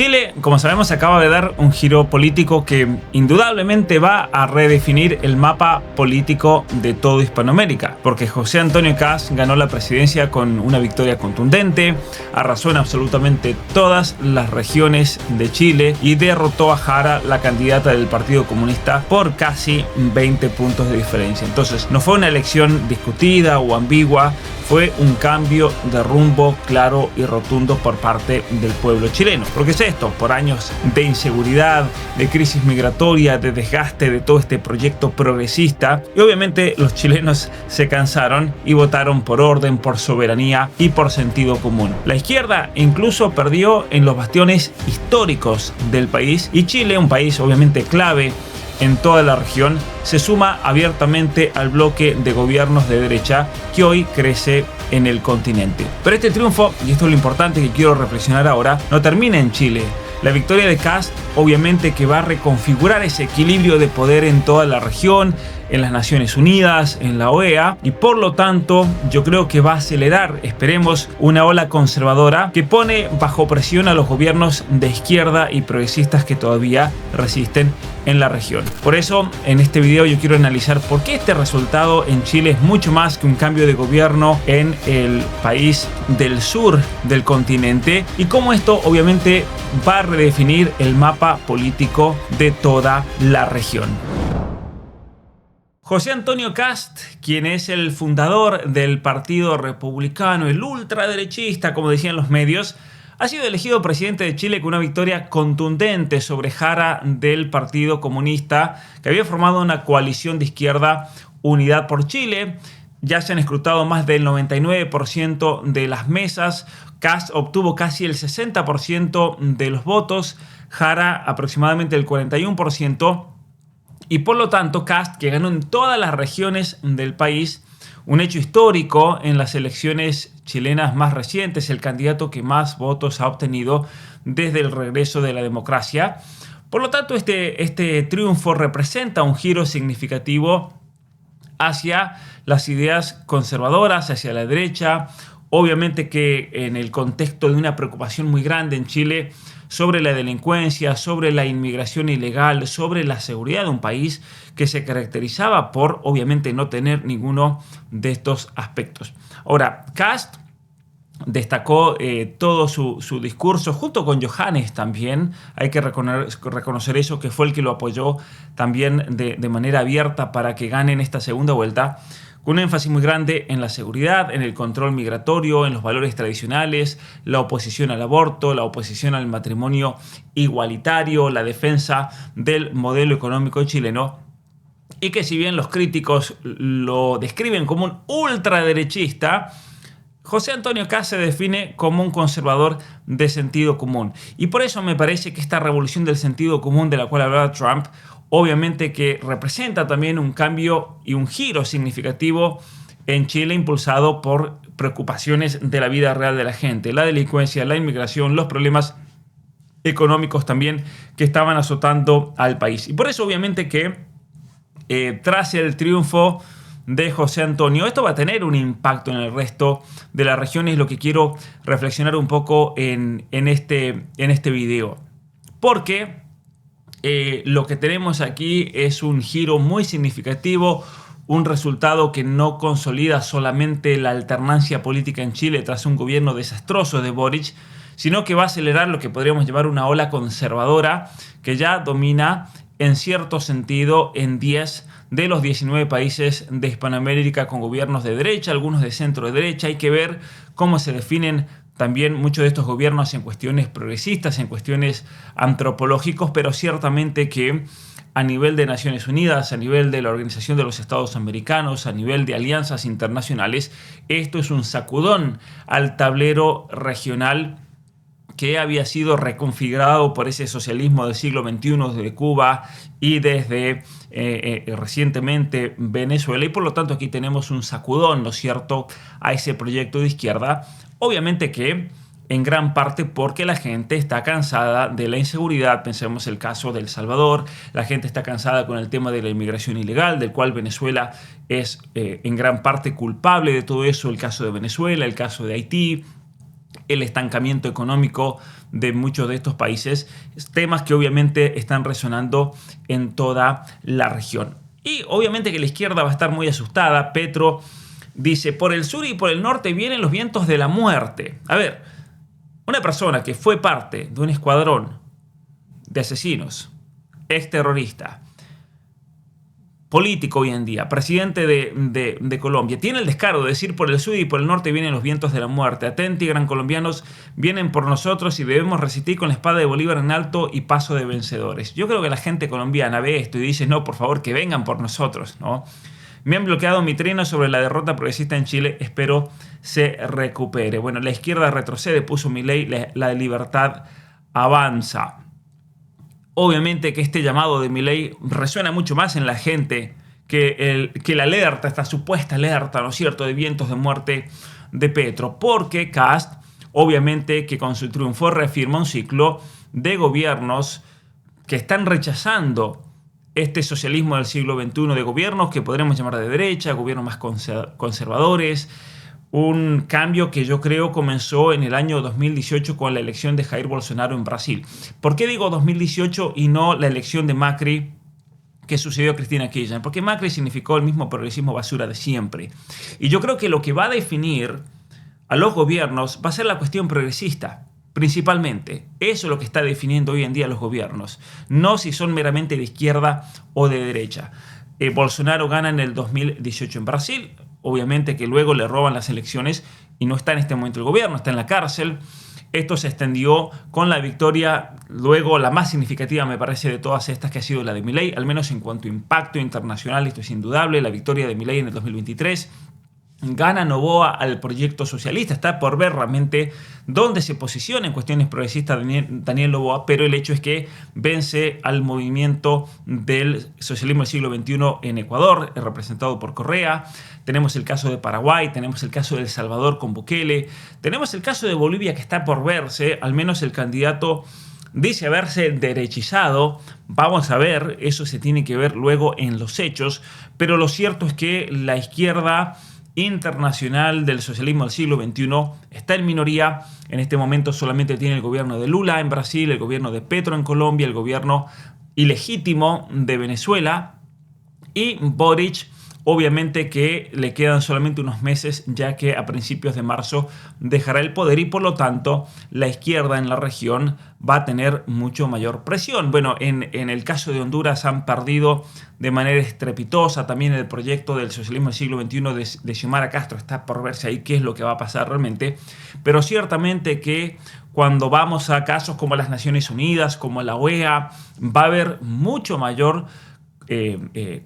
Chile, como sabemos, acaba de dar un giro político que indudablemente va a redefinir el mapa político de toda Hispanoamérica, porque José Antonio Kast ganó la presidencia con una victoria contundente, arrasó en absolutamente todas las regiones de Chile y derrotó a Jara, la candidata del Partido Comunista, por casi 20 puntos de diferencia. Entonces, no fue una elección discutida o ambigua, fue un cambio de rumbo claro y rotundo por parte del pueblo chileno. Porque es esto, por años de inseguridad, de crisis migratoria, de desgaste de todo este proyecto progresista, y obviamente los chilenos se cansaron y votaron por orden, por soberanía y por sentido común. La izquierda incluso perdió en los bastiones históricos del país, y Chile, un país obviamente clave en toda la región, se suma abiertamente al bloque de gobiernos de derecha que hoy crece en el continente. Pero este triunfo, y esto es lo importante que quiero reflexionar ahora, no termina en Chile. La victoria de Kast obviamente que va a reconfigurar ese equilibrio de poder en toda la región, en las Naciones Unidas, en la OEA, y por lo tanto yo creo que va a acelerar, esperemos, una ola conservadora que pone bajo presión a los gobiernos de izquierda y progresistas que todavía resisten en la región. Por eso en este video yo quiero analizar por qué este resultado en Chile es mucho más que un cambio de gobierno en el país del sur del continente, y cómo esto obviamente va a redefinir el mapa político de toda la región. José Antonio Kast, quien es el fundador del Partido Republicano, el ultraderechista, como decían los medios, ha sido elegido presidente de Chile con una victoria contundente sobre Jara del Partido Comunista, que había formado una coalición de izquierda, Unidad por Chile. Ya se han escrutado más del 99% de las mesas. Kast obtuvo casi el 60% de los votos, Jara aproximadamente el 41%. Y por lo tanto, Kast, que ganó en todas las regiones del país, un hecho histórico en las elecciones chilenas más recientes, el candidato que más votos ha obtenido desde el regreso de la democracia. Por lo tanto, este triunfo representa un giro significativo hacia las ideas conservadoras, hacia la derecha. Obviamente que en el contexto de una preocupación muy grande en Chile sobre la delincuencia, sobre la inmigración ilegal, sobre la seguridad de un país que se caracterizaba por, obviamente, no tener ninguno de estos aspectos. Ahora, Kast destacó todo su discurso, junto con Johannes también, hay que reconocer eso, que fue el que lo apoyó también de manera abierta para que gane en esta segunda vuelta, con un énfasis muy grande en la seguridad, en el control migratorio, en los valores tradicionales, la oposición al aborto, la oposición al matrimonio igualitario, la defensa del modelo económico chileno, y que si bien los críticos lo describen como un ultraderechista, José Antonio Kast se define como un conservador de sentido común. Y por eso me parece que esta revolución del sentido común de la cual hablaba Trump, obviamente que representa también un cambio y un giro significativo en Chile, impulsado por preocupaciones de la vida real de la gente, la delincuencia, la inmigración, los problemas económicos también que estaban azotando al país. Y por eso obviamente que tras el triunfo de José Antonio, esto va a tener un impacto en el resto de la región, y es lo que quiero reflexionar un poco en este video. Porque lo que tenemos aquí es un giro muy significativo, un resultado que no consolida solamente la alternancia política en Chile tras un gobierno desastroso de Boric, sino que va a acelerar lo que podríamos llamar una ola conservadora que ya domina en cierto sentido en 10 de los 19 países de Hispanoamérica con gobiernos de derecha, algunos de centro derecha. Hay que ver cómo se definen también muchos de estos gobiernos en cuestiones progresistas, en cuestiones antropológicos, pero ciertamente que a nivel de Naciones Unidas, a nivel de la Organización de los Estados Americanos, a nivel de alianzas internacionales, esto es un sacudón al tablero regional que había sido reconfigurado por ese socialismo del siglo XXI desde Cuba y desde recientemente Venezuela, y por lo tanto aquí tenemos un sacudón, ¿no es cierto?, a ese proyecto de izquierda. Obviamente que en gran parte porque la gente está cansada de la inseguridad. Pensemos el caso de El Salvador, la gente está cansada con el tema de la inmigración ilegal, del cual Venezuela es en gran parte culpable de todo eso, el caso de Venezuela, el caso de Haití, el estancamiento económico de muchos de estos países, temas que obviamente están resonando en toda la región. Y obviamente que la izquierda va a estar muy asustada. Petro dice, por el sur y por el norte vienen los vientos de la muerte. A ver, una persona que fue parte de un escuadrón de asesinos, exterrorista, político hoy en día, presidente de Colombia, tiene el descaro de decir por el sur y por el norte vienen los vientos de la muerte. Atenti, gran colombianos, vienen por nosotros y debemos resistir con la espada de Bolívar en alto y paso de vencedores. Yo creo que la gente colombiana ve esto y dice, no, por favor, que vengan por nosotros, ¿no? Me han bloqueado mi trino sobre la derrota progresista en Chile, espero se recupere. Bueno, la izquierda retrocede, puso Milei, la libertad avanza. Obviamente que este llamado de Milei resuena mucho más en la gente que la alerta, esta supuesta alerta, ¿no es cierto?, de vientos de muerte de Petro, porque Kast, obviamente que con su triunfo reafirma un ciclo de gobiernos que están rechazando este socialismo del siglo XXI, de gobiernos que podremos llamar de derecha, gobiernos más conservadores. Un cambio que yo creo comenzó en el año 2018 con la elección de Jair Bolsonaro en Brasil. ¿Por qué digo 2018 y no la elección de Macri que sucedió a Cristina Kirchner? Porque Macri significó el mismo progresismo basura de siempre. Y yo creo que lo que va a definir a los gobiernos va a ser la cuestión progresista, principalmente. Eso es lo que está definiendo hoy en día a los gobiernos, no si son meramente de izquierda o de derecha. Bolsonaro gana en el 2018 en Brasil. Obviamente que luego le roban las elecciones y no está en este momento el gobierno, está en la cárcel. Esto se extendió con la victoria, luego la más significativa me parece de todas estas, que ha sido la de Milei, al menos en cuanto a impacto internacional, esto es indudable, la victoria de Milei en el 2023. Gana Noboa al proyecto socialista. Está por ver realmente dónde se posiciona en cuestiones progresistas Daniel Noboa, pero el hecho es que vence al movimiento del socialismo del siglo XXI en Ecuador, representado por Correa. Tenemos el caso de Paraguay, tenemos el caso de El Salvador con Bukele, tenemos el caso de Bolivia que está por verse, al menos el candidato dice haberse derechizado. Vamos a ver, eso se tiene que ver luego en los hechos, pero lo cierto es que la izquierda internacional del socialismo del siglo XXI está en minoría. En este momento solamente tiene el gobierno de Lula en Brasil, el gobierno de Petro en Colombia, el gobierno ilegítimo de Venezuela y Boric. Obviamente que le quedan solamente unos meses, ya que a principios de marzo dejará el poder y por lo tanto la izquierda en la región va a tener mucho mayor presión. Bueno, en el caso de Honduras han perdido de manera estrepitosa. También el proyecto del socialismo del siglo XXI de Xiomara Castro está por verse ahí qué es lo que va a pasar realmente. Pero ciertamente que cuando vamos a casos como las Naciones Unidas, como la OEA, va a haber mucho mayor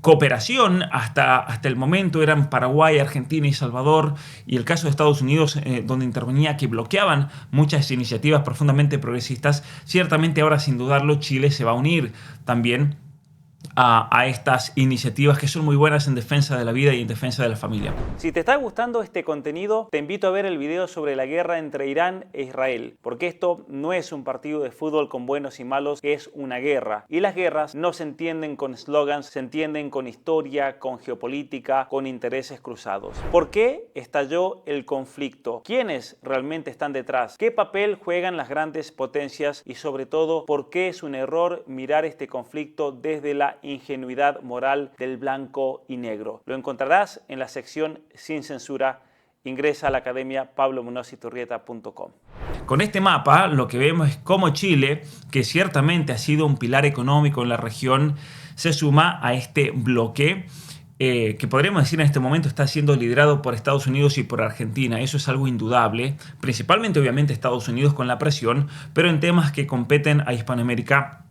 cooperación. Hasta el momento eran Paraguay, Argentina y Salvador, y el caso de Estados Unidos, donde intervenía, que bloqueaban muchas iniciativas profundamente progresistas. Ciertamente ahora, sin dudarlo, Chile se va a unir también a estas iniciativas que son muy buenas en defensa de la vida y en defensa de la familia. Si te está gustando este contenido, te invito a ver el video sobre la guerra entre Irán e Israel, porque esto no es un partido de fútbol con buenos y malos, es una guerra. Y las guerras no se entienden con slogans, se entienden con historia, con geopolítica, con intereses cruzados. ¿Por qué estalló el conflicto? ¿Quiénes realmente están detrás? ¿Qué papel juegan las grandes potencias? Y sobre todo, ¿por qué es un error mirar este conflicto desde la ingenuidad moral del blanco y negro? Lo encontrarás en la sección Sin Censura. Ingresa a la academia pablomunozziturrieta.com. Con este mapa lo que vemos es cómo Chile, que ciertamente ha sido un pilar económico en la región, se suma a este bloque que podríamos decir en este momento está siendo liderado por Estados Unidos y por Argentina. Eso es algo indudable, principalmente obviamente Estados Unidos con la presión, pero en temas que competen a Hispanoamérica,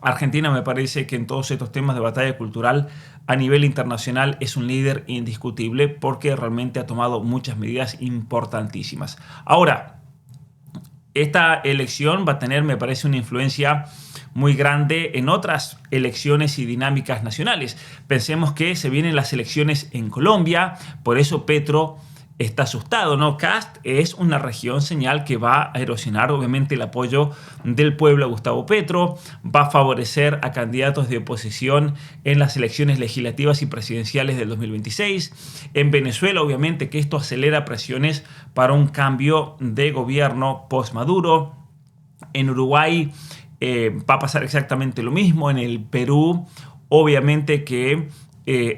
Argentina me parece que en todos estos temas de batalla cultural a nivel internacional es un líder indiscutible porque realmente ha tomado muchas medidas importantísimas. Ahora, esta elección va a tener, me parece, una influencia muy grande en otras elecciones y dinámicas nacionales. Pensemos que se vienen las elecciones en Colombia, por eso Petro está asustado, ¿no? Kast es una región señal que va a erosionar obviamente el apoyo del pueblo a Gustavo Petro, va a favorecer a candidatos de oposición en las elecciones legislativas y presidenciales del 2026. En Venezuela, obviamente que esto acelera presiones para un cambio de gobierno post-Maduro. En Uruguay va a pasar exactamente lo mismo. En el Perú, obviamente que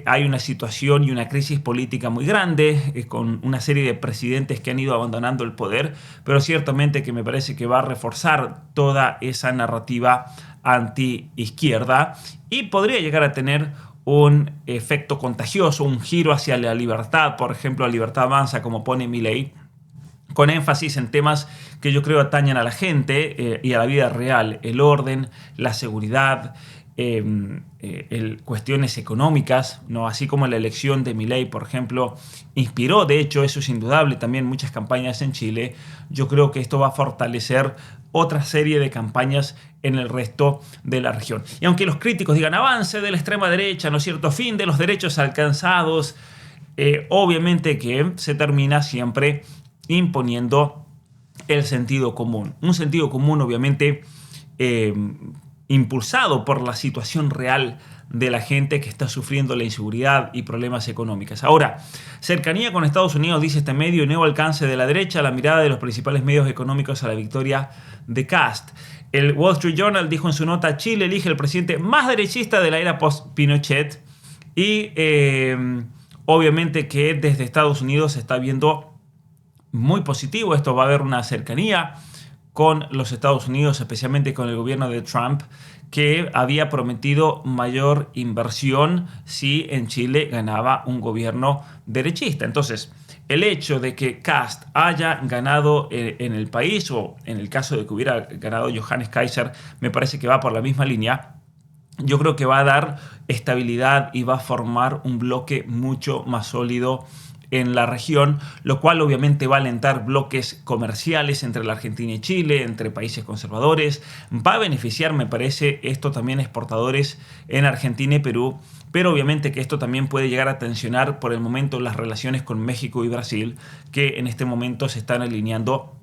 hay una situación y una crisis política muy grande, con una serie de presidentes que han ido abandonando el poder, pero ciertamente que me parece que va a reforzar toda esa narrativa anti-izquierda y podría llegar a tener un efecto contagioso, un giro hacia la libertad, por ejemplo, la libertad avanza, como pone Milei, con énfasis en temas que yo creo atañen a la gente y a la vida real: el orden, la seguridad, cuestiones económicas, ¿no? Así como la elección de Milei, por ejemplo, inspiró, de hecho, eso es indudable, también muchas campañas en Chile. Yo creo que esto va a fortalecer otra serie de campañas en el resto de la región. Y aunque los críticos digan avance de la extrema derecha, ¿no es cierto?, fin de los derechos alcanzados, obviamente que se termina siempre imponiendo el sentido común. Un sentido común, obviamente, impulsado por la situación real de la gente que está sufriendo la inseguridad y problemas económicos. Ahora, cercanía con Estados Unidos, dice este medio, y nuevo alcance de la derecha, la mirada de los principales medios económicos a la victoria de Kast. El Wall Street Journal dijo en su nota: Chile elige el presidente más derechista de la era post-Pinochet, y obviamente que desde Estados Unidos se está viendo muy positivo. Esto va a haber una cercanía con los Estados Unidos, especialmente con el gobierno de Trump, que había prometido mayor inversión si en Chile ganaba un gobierno derechista. Entonces, el hecho de que Kast haya ganado en el país, o en el caso de que hubiera ganado Johannes Kaiser, me parece que va por la misma línea. Yo creo que va a dar estabilidad y va a formar un bloque mucho más sólido en la región, lo cual obviamente va a alentar bloques comerciales entre la Argentina y Chile, entre países conservadores. Va a beneficiar, me parece, esto también exportadores en Argentina y Perú, pero obviamente que esto también puede llegar a tensionar por el momento las relaciones con México y Brasil, que en este momento se están alineando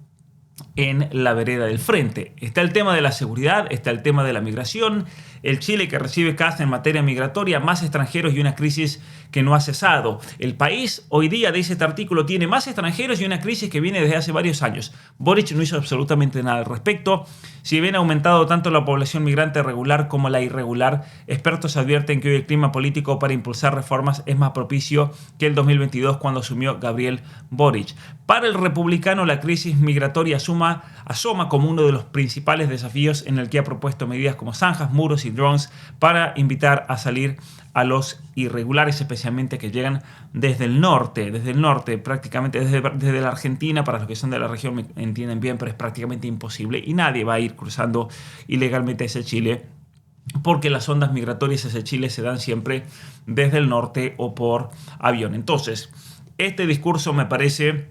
en la vereda del frente. Está el tema de la seguridad, está el tema de la migración, el Chile que recibe Kast en materia migratoria, más extranjeros y una crisis que no ha cesado. El país hoy día, dice este artículo, tiene más extranjeros y una crisis que viene desde hace varios años. Boric no hizo absolutamente nada al respecto. Si bien ha aumentado tanto la población migrante regular como la irregular, expertos advierten que hoy el clima político para impulsar reformas es más propicio que el 2022, cuando asumió Gabriel Boric. Para el republicano, la crisis migratoria asoma como uno de los principales desafíos, en el que ha propuesto medidas como zanjas, muros y drones para invitar a salir a los irregulares, especialmente que llegan desde el norte, prácticamente desde la Argentina. Para los que son de la región me entienden bien, pero es prácticamente imposible y nadie va a ir cruzando ilegalmente hacia Chile, porque las ondas migratorias hacia Chile se dan siempre desde el norte o por avión. Entonces, este discurso me parece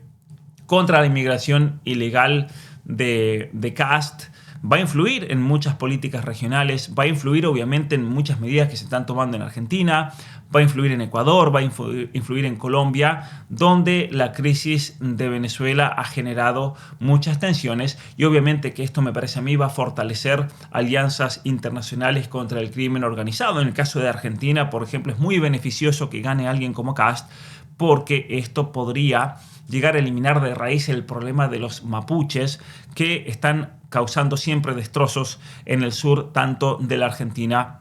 contra la inmigración ilegal de Kast va a influir en muchas políticas regionales, va a influir obviamente en muchas medidas que se están tomando en Argentina, va a influir en Ecuador, va a influir en Colombia, donde la crisis de Venezuela ha generado muchas tensiones, y obviamente que esto, me parece a mí, va a fortalecer alianzas internacionales contra el crimen organizado. En el caso de Argentina, por ejemplo, es muy beneficioso que gane alguien como Kast, porque esto podría llegar a eliminar de raíz el problema de los mapuches, que están causando siempre destrozos en el sur, tanto de la Argentina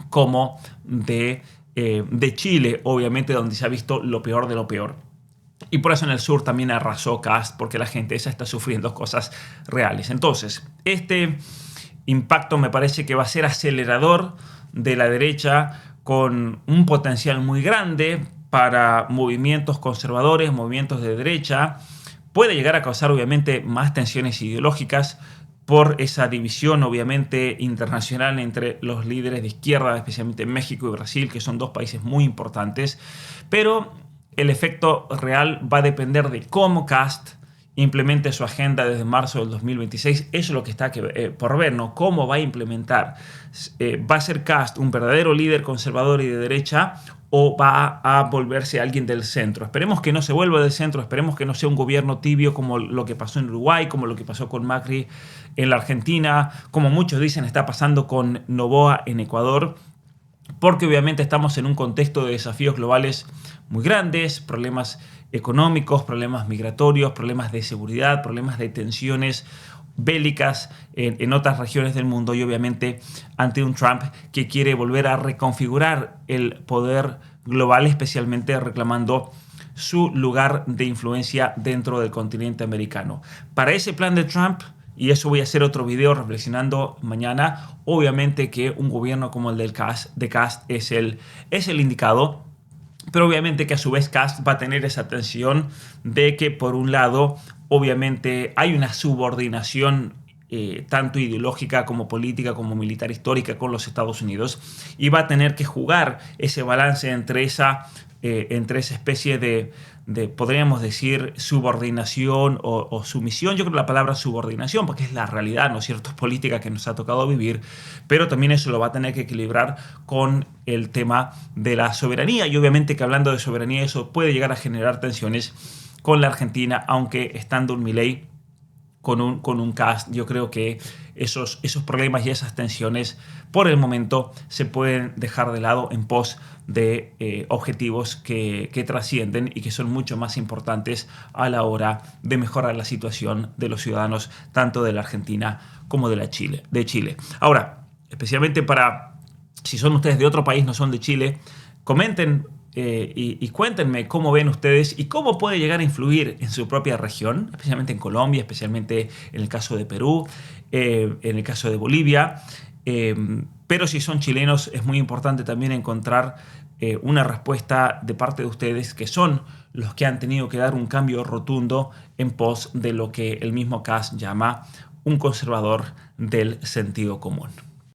como de Chile, obviamente, donde se ha visto lo peor de lo peor. Y por eso en el sur también arrasó Kast, porque la gente esa está sufriendo cosas reales. Entonces, este impacto me parece que va a ser acelerador de la derecha, con un potencial muy grande para movimientos conservadores, movimientos de derecha. Puede llegar a causar obviamente más tensiones ideológicas por esa división obviamente internacional entre los líderes de izquierda, especialmente México y Brasil, que son dos países muy importantes. Pero el efecto real va a depender de cómo Kast implemente su agenda desde marzo del 2026. Eso es lo que está por ver, ¿no? ¿Cómo va a implementar? ¿Va a ser Kast un verdadero líder conservador y de derecha o va a volverse alguien del centro? Esperemos que no se vuelva del centro, esperemos que no sea un gobierno tibio como lo que pasó en Uruguay, como lo que pasó con Macri en la Argentina, como muchos dicen está pasando con Noboa en Ecuador, porque obviamente estamos en un contexto de desafíos globales muy grandes, problemas económicos, problemas migratorios, problemas de seguridad, problemas de tensiones bélicas en otras regiones del mundo y obviamente ante un Trump que quiere volver a reconfigurar el poder global, especialmente reclamando su lugar de influencia dentro del continente americano. Para ese plan de Trump, y eso voy a hacer otro video reflexionando mañana, obviamente que un gobierno como el de Kast es el indicado, pero obviamente que a su vez Kast va a tener esa tensión de que por un lado obviamente hay una subordinación tanto ideológica como política como militar histórica con los Estados Unidos y va a tener que jugar ese balance entre esa especie de podríamos decir, subordinación o sumisión. Yo creo que la palabra subordinación, porque es la realidad, ¿no es cierto?, política que nos ha tocado vivir, pero también eso lo va a tener que equilibrar con el tema de la soberanía. Y obviamente que hablando de soberanía, eso puede llegar a generar tensiones con la Argentina, aunque estando un Milei con un Kast, yo creo que esos problemas y esas tensiones por el momento se pueden dejar de lado en pos de objetivos que trascienden y que son mucho más importantes a la hora de mejorar la situación de los ciudadanos tanto de la Argentina como de Chile. Ahora, especialmente si son ustedes de otro país, no son de Chile, comenten y cuéntenme cómo ven ustedes y cómo puede llegar a influir en su propia región, especialmente en Colombia, especialmente en el caso de Perú, en el caso de Bolivia. Pero si son chilenos es muy importante también encontrar una respuesta de parte de ustedes, que son los que han tenido que dar un cambio rotundo en pos de lo que el mismo Kast llama un conservador del sentido común.